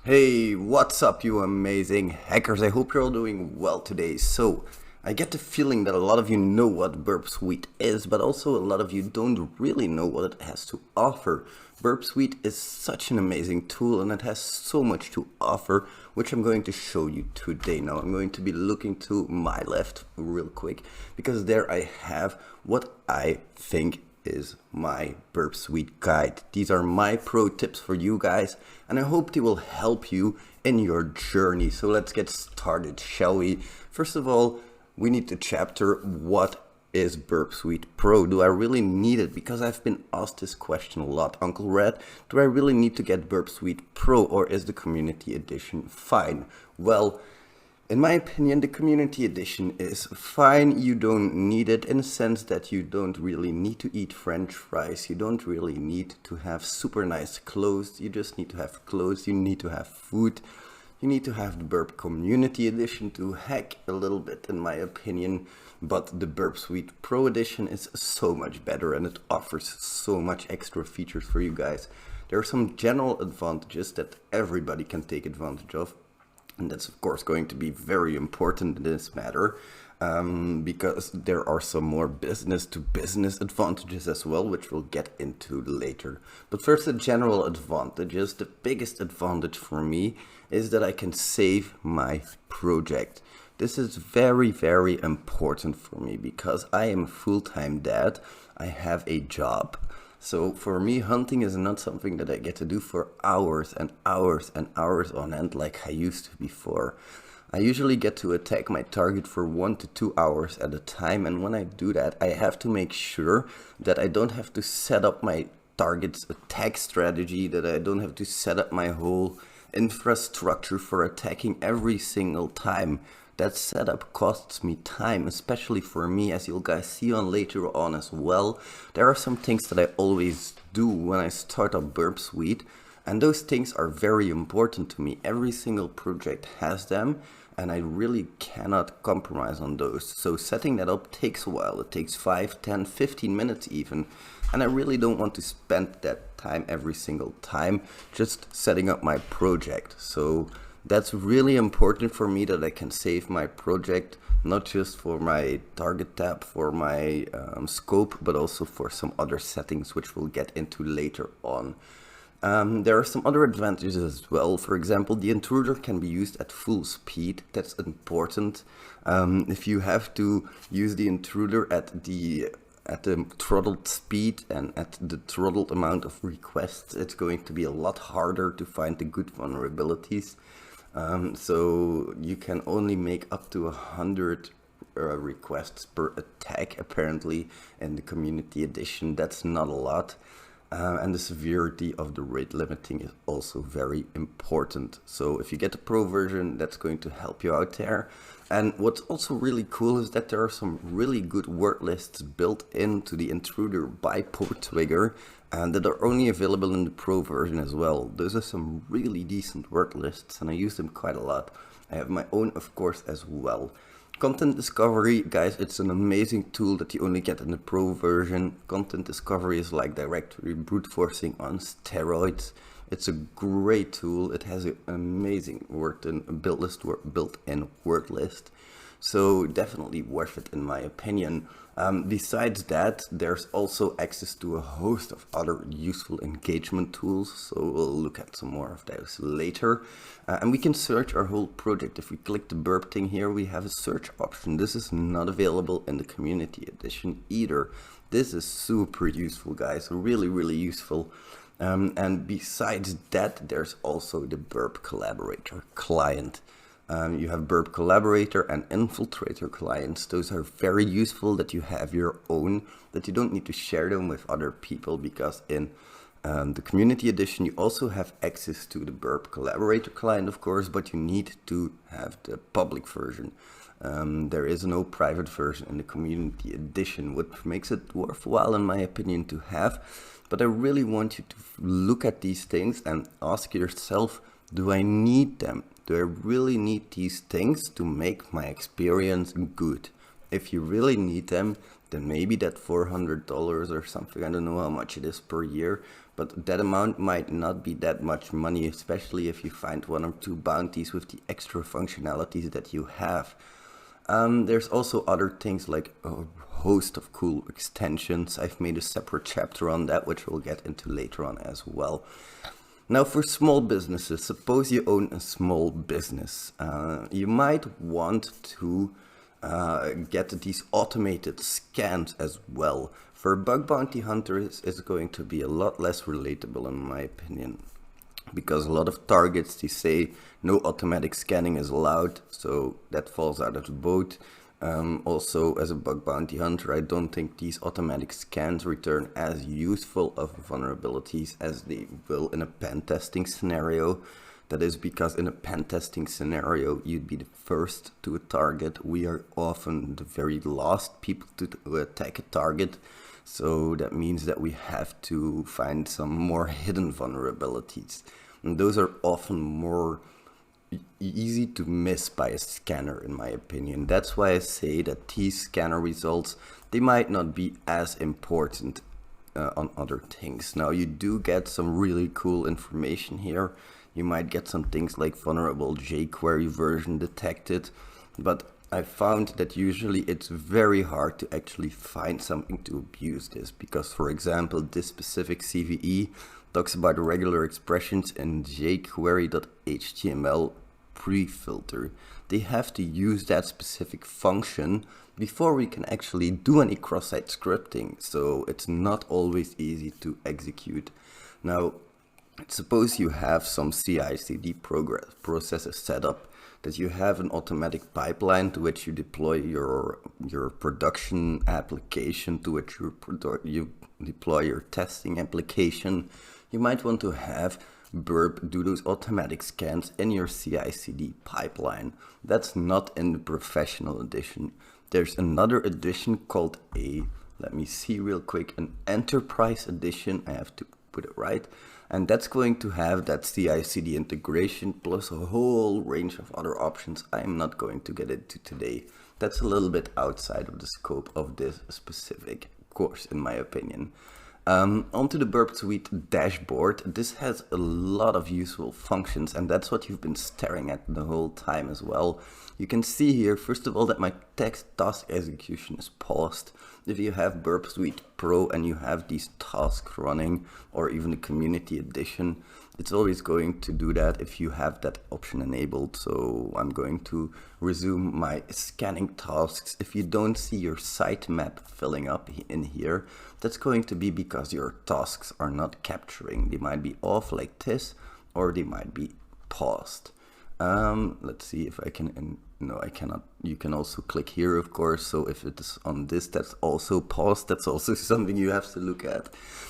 Hey, what's up, you amazing hackers? I hope you're all doing well today. So, I get the feeling that a lot of you know what Burp Suite is, but also a lot of you don't really know what it has to offer. Burp Suite is such an amazing tool and it has so much to offer, which I'm going to show you today. Now, I'm going to be looking to my left real quick because there I have what I think is my Burp Suite guide. These are my pro tips for you guys, and I hope they will help you in your journey. So let's get started, shall we? First of all, we need to chapter what is Burp Suite Pro? Do I really need it? Because I've been asked this question a lot, Uncle Red. Do I really need to get Burp Suite Pro, or is the Community Edition fine? Well, in my opinion, the Community Edition is fine. You don't need it in the sense that you don't really need to eat French fries. You don't really need to have super nice clothes. You just need to have clothes. You need to have food. You need to have the Burp Community Edition to hack a little bit, in my opinion. But the Burp Suite Pro Edition is so much better and it offers so much extra features for you guys. There are some general advantages that everybody can take advantage of. And that's of course going to be very important in this matter because there are some more business to business advantages as well, which we'll get into later. But first, the general advantages. The biggest advantage for me is that I can save my project. This is very, very important for me because I am a full-time dad. I have a job. So for me, hunting is not something that I get to do for hours and hours and hours on end like I used to before. I usually get to attack my target for 1 to 2 hours at a time, and when I do that, I have to make sure that I don't have to set up my target's attack strategy, that I don't have to set up my whole infrastructure for attacking every single time. That setup costs me time, especially for me, as you'll guys see on later on as well. There are some things that I always do when I start up Burp Suite, and those things are very important to me. Every single project has them, and I really cannot compromise on those. So setting that up takes a while. It takes 5, 10, 15 minutes even, and I really don't want to spend that time every single time just setting up my project. So that's really important for me, that I can save my project, not just for my target tab, for my scope, but also for some other settings, which we'll get into later on. There are some other advantages as well. For example, the intruder can be used at full speed. That's important. If you have to use the intruder at the throttled speed and at the throttled amount of requests, it's going to be a lot harder to find the good vulnerabilities. So you can only make up to 100 requests per attack apparently in the Community Edition. That's not a lot. And the severity of the rate limiting is also very important. So if you get the Pro version, that's going to help you out there. And what's also really cool is that there are some really good word lists built into the intruder by Portwigger, and that are only available in the Pro version as well. Those are some really decent word lists, and I use them quite a lot. I have my own, of course, as well. Content discovery, guys, it's an amazing tool that you only get in the Pro version. Content discovery is like directory brute forcing on steroids. It's a great tool. It has an amazing built-in word list. So definitely worth it in my opinion. Besides that, there's also access to a host of other useful engagement tools. So we'll look at some more of those later. And we can search our whole project. If we click the burp thing here, we have a search option. This is not available in the Community Edition either. This is super useful, guys. Really, really useful. And besides that, there's also the Burp Collaborator client. You have Burp Collaborator and Infiltrator clients. Those are very useful, that you have your own, that you don't need to share them with other people, because in the Community Edition you also have access to the Burp Collaborator client, of course, but you need to have the public version. There is no private version in the Community Edition, which makes it worthwhile in my opinion to have. But I really want you to look at these things and ask yourself, do I need them? Do I really need these things to make my experience good? If you really need them, then maybe that $400 or something, I don't know how much it is per year, but that amount might not be that much money, especially if you find one or two bounties with the extra functionalities that you have. There's also other things like a host of cool extensions. I've made a separate chapter on that, which we'll get into later on as well. Now, for small businesses, suppose you own a small business. You might want to get these automated scans as well. For bug bounty hunters, it's going to be a lot less relatable in my opinion, because a lot of targets, they say no automatic scanning is allowed, so that falls out of the boat. Also, as a bug bounty hunter, I don't think these automatic scans return as useful of vulnerabilities as they will in a pen testing scenario. That is because in a pen testing scenario, you'd be the first to a target. We are often the very last people to attack a target. So that means that we have to find some more hidden vulnerabilities. And those are often more easy to miss by a scanner, in my opinion. That's why I say that these scanner results, they might not be as important on other things. Now, you do get some really cool information here. You might get some things like vulnerable jQuery version detected, but I found that usually it's very hard to actually find something to abuse this, because, for example, this specific CVE talks about regular expressions in jQuery.html pre-filter. They have to use that specific function before we can actually do any cross-site scripting, so it's not always easy to execute. Now, suppose you have some CI/CD processes set up, that you have an automatic pipeline to which you deploy your production application, to which you deploy your testing application. You might want to have Burp do those automatic scans in your CI/CD pipeline. That's not in the professional edition. There's another edition called let me see real quick, an enterprise edition. I have to put it right. And that's going to have that CI/CD integration plus a whole range of other options I'm not going to get into today. That's a little bit outside of the scope of this specific course, in my opinion. Onto the Burp Suite dashboard. This has a lot of useful functions, and that's what you've been staring at the whole time as well. You can see here, first of all, that my task execution is paused. If you have Burp Suite Pro and you have these tasks running, or even the Community Edition, it's always going to do that if you have that option enabled. So I'm going to resume my scanning tasks. If you don't see your sitemap filling up in here, that's going to be because your tasks are not capturing. They might be off like this, or they might be paused. Let's see if I can, no, I cannot. You can also click here, of course. So if it is on this, that's also paused. That's also something you have to look at.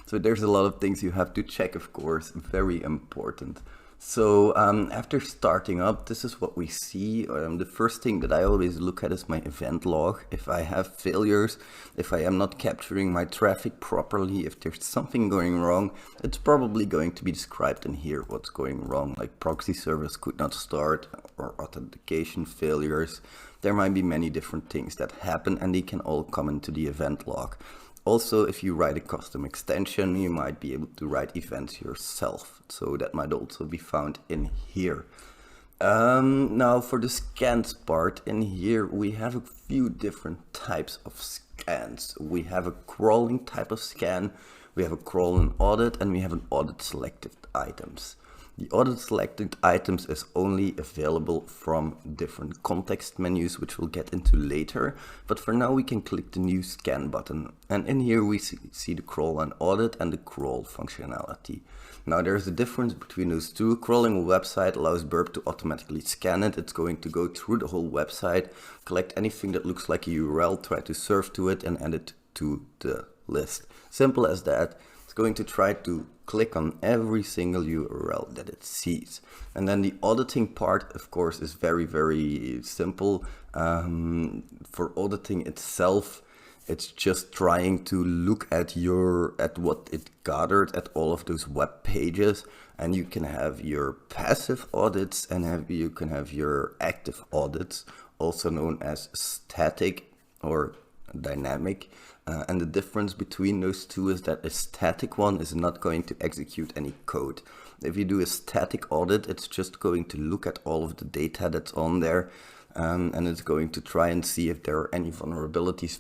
So there's a lot of things you have to check, of course, very important. So after starting up, this is what we see. The first thing that I always look at is my event log. If I have failures, if I am not capturing my traffic properly, if there's something going wrong, it's probably going to be described in here what's going wrong, like proxy service could not start or authentication failures. There might be many different things that happen, and they can all come into the event log. Also, if you write a custom extension, you might be able to write events yourself. So that might also be found in here. Now for the scans part, in here we have a few different types of scans. We have a crawling type of scan, we have a crawl and audit, and we have an audit selected items. The audit selected items is only available from different context menus, which we'll get into later. But for now, we can click the new scan button. And in here, we see the crawl and audit and the crawl functionality. Now, there's a difference between those two. Crawling a website allows Burp to automatically scan it. It's going to go through the whole website, collect anything that looks like a URL, try to serve to it, and add it to the list. Simple as that. It's going to try to click on every single URL that it sees. And then the auditing part, of course, is very, very simple. For auditing itself, it's just trying to look at what it gathered at all of those web pages, and you can have your passive audits and you can have your active audits, also known as static or dynamic. And the difference between those two is that a static one is not going to execute any code. If you do a static audit, it's just going to look at all of the data that's on there, and it's going to try and see if there are any vulnerabilities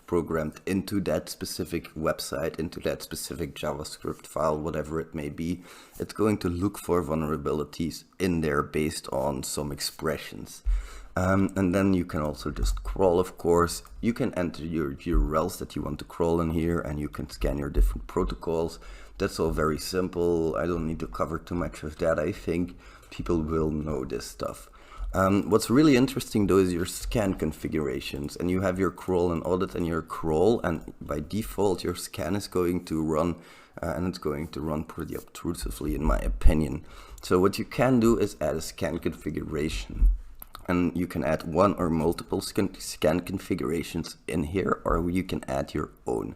programmed into that specific website, into that specific JavaScript file, whatever it may be. It's going to look for vulnerabilities in there based on some expressions. And then you can also just crawl, of course. You can enter your URLs that you want to crawl in here, and you can scan your different protocols. That's all very simple. I don't need to cover too much of that. I think people will know this stuff. What's really interesting though is your scan configurations, and you have your crawl and audit and your crawl, and by default your scan is going to run and it's going to run pretty obtrusively in my opinion. So what you can do is add a scan configuration, and you can add one or multiple scan configurations in here, or you can add your own.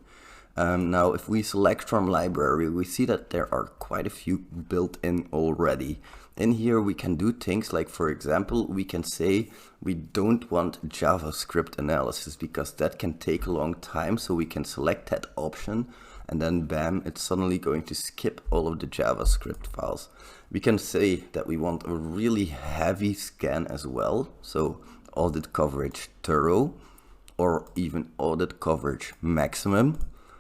Now if we select from library, we see that there are quite a few built in already. In here we can do things like, for example, we can say we don't want JavaScript analysis because that can take a long time, so we can select that option, and then bam, it's suddenly going to skip all of the JavaScript files. We can say that we want a really heavy scan as well, so audit coverage thorough or even audit coverage maximum.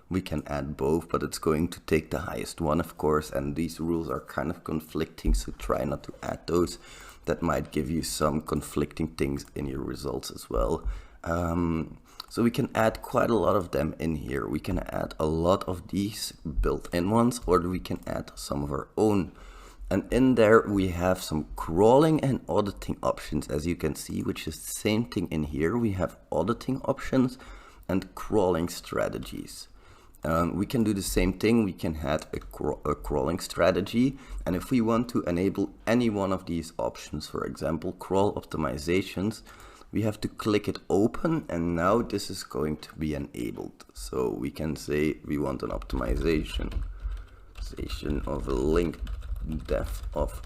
We can add both, but it's going to take the highest one, of course, and these rules are kind of conflicting, so try not to add those. That might give you some conflicting things in your results as well. So we can add quite a lot of them in here. We can add a lot of these built-in ones, or we can add some of our own. And in there we have some crawling and auditing options, as you can see, which is the same thing in here. We have auditing options and crawling strategies. We can do the same thing. We can add a crawling strategy, and if we want to enable any one of these options, for example crawl optimizations, we have to click it open, and now this is going to be enabled. So we can say we want an optimization of a link depth of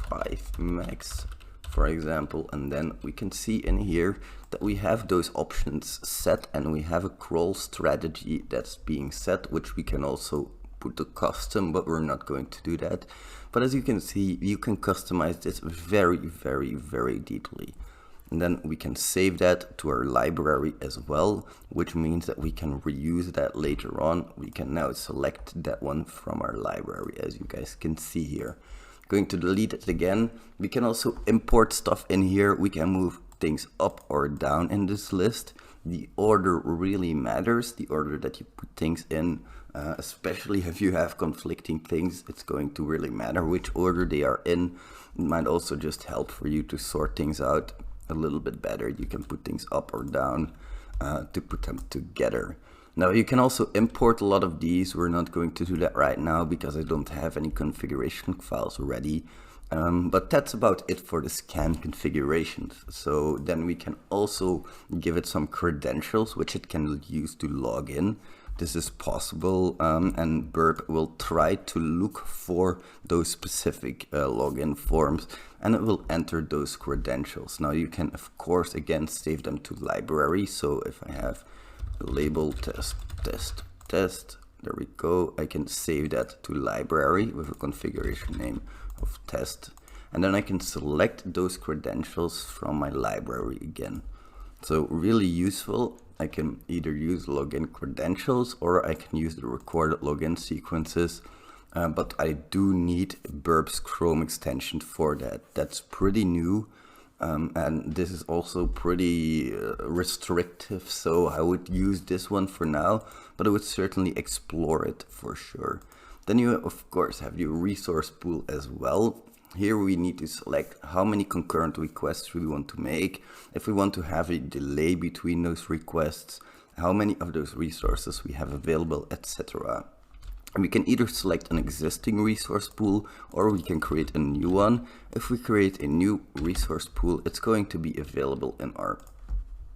5 max, for example, and then we can see in here that we have those options set, and we have a crawl strategy that's being set, which we can also put to custom, but we're not going to do that. But as you can see, you can customize this very deeply, and then we can save that to our library as well, which means that we can reuse that later on. We can now select that one from our library, as you guys can see here. Going to delete it again. We can also import stuff in here. We can move things up or down in this list. The order really matters, the order that you put things in, especially if you have conflicting things. It's going to really matter which order they are in. It might also just help for you to sort things out a little bit better. You can put things up or down to put them together. Now you can also import a lot of these. We're not going to do that right now because I don't have any configuration files ready. But that's about it for the scan configurations. So then we can also give it some credentials which it can use to log in. This is possible, and Burp will try to look for those specific login forms, and it will enter those credentials. Now you can of course again save them to library. So if I have label test, there we go, I can save that to library with a configuration name of test, and then I can select those credentials from my library again. So really useful. I can either use login credentials or I can use the recorded login sequences, but I do need Burp's Chrome extension for that. That's pretty new, and this is also pretty restrictive, so I would use this one for now, but I would certainly explore it for sure. Then you of course have your resource pool as well. Here we need to select how many concurrent requests we want to make, if we want to have a delay between those requests, how many of those resources we have available, etc. And we can either select an existing resource pool or we can create a new one. If we create a new resource pool, it's going to be available in our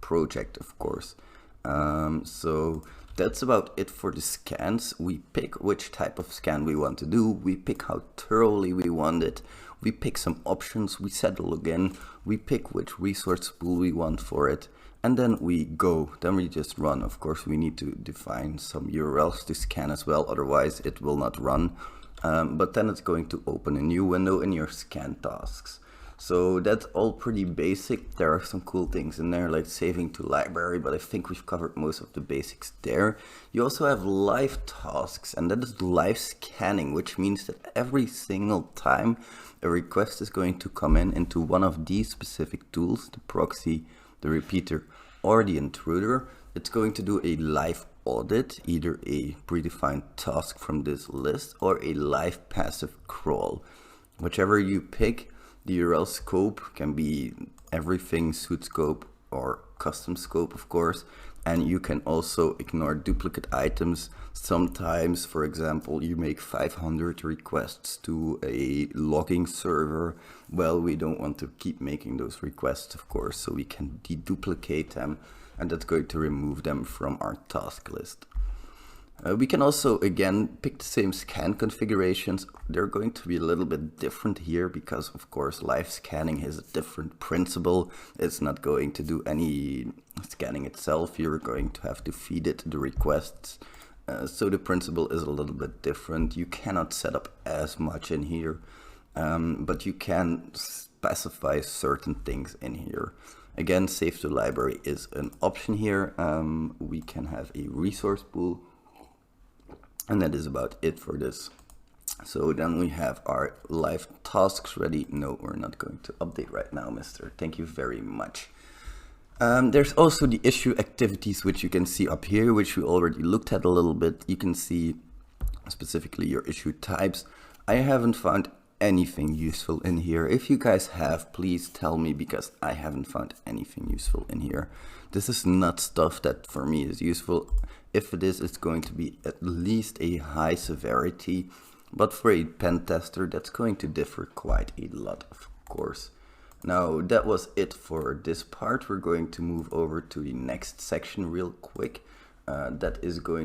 project, of course. So that's about it for the scans. We pick which type of scan we want to do. We pick how thoroughly we want it. we pick some options, we set a login, we pick which resource pool we want for it, and then we go. Then we just run. Of course, we need to define some URLs to scan as well, otherwise it will not run. But then it's going to open a new window in your scan tasks. So that's all pretty basic. There are some cool things in there like saving to library, but I think we've covered most of the basics there. You also have live tasks, and that is live scanning, which means that every single time a request is going to come in into one of these specific tools, the proxy, the repeater, or the intruder, it's going to do a live audit, either a predefined task from this list or a live passive crawl. Whichever you pick, the URL scope can be everything, suit scope or custom scope, of course, and you can also ignore duplicate items. Sometimes, for example, you make 500 requests to a logging server. Well, we don't want to keep making those requests, of course, so we can deduplicate them, and that's going to remove them from our task list. We can also, again, pick the same scan configurations. They're going to be a little bit different here because, of course, live scanning has a different principle. It's not going to do any scanning itself. You're going to have to feed it the requests. So the principle is a little bit different. You cannot set up as much in here, but you can specify certain things in here. Again, save to library is an option here. We can have a resource pool. And that is about it for this. So then we have our live tasks ready. No, we're not going to update right now, mister. Thank you very much. There's also the issue activities, which you can see up here, which we already looked at a little bit. You can see specifically your issue types. I haven't found anything useful in here. If you guys have, please tell me, because I haven't found anything useful in here. This is not stuff that for me is useful. If it is, it's going to be at least a high severity, but for a pen tester, that's going to differ quite a lot, of course. Now, that was it for this part. We're going to move over to the next section real quick. That is going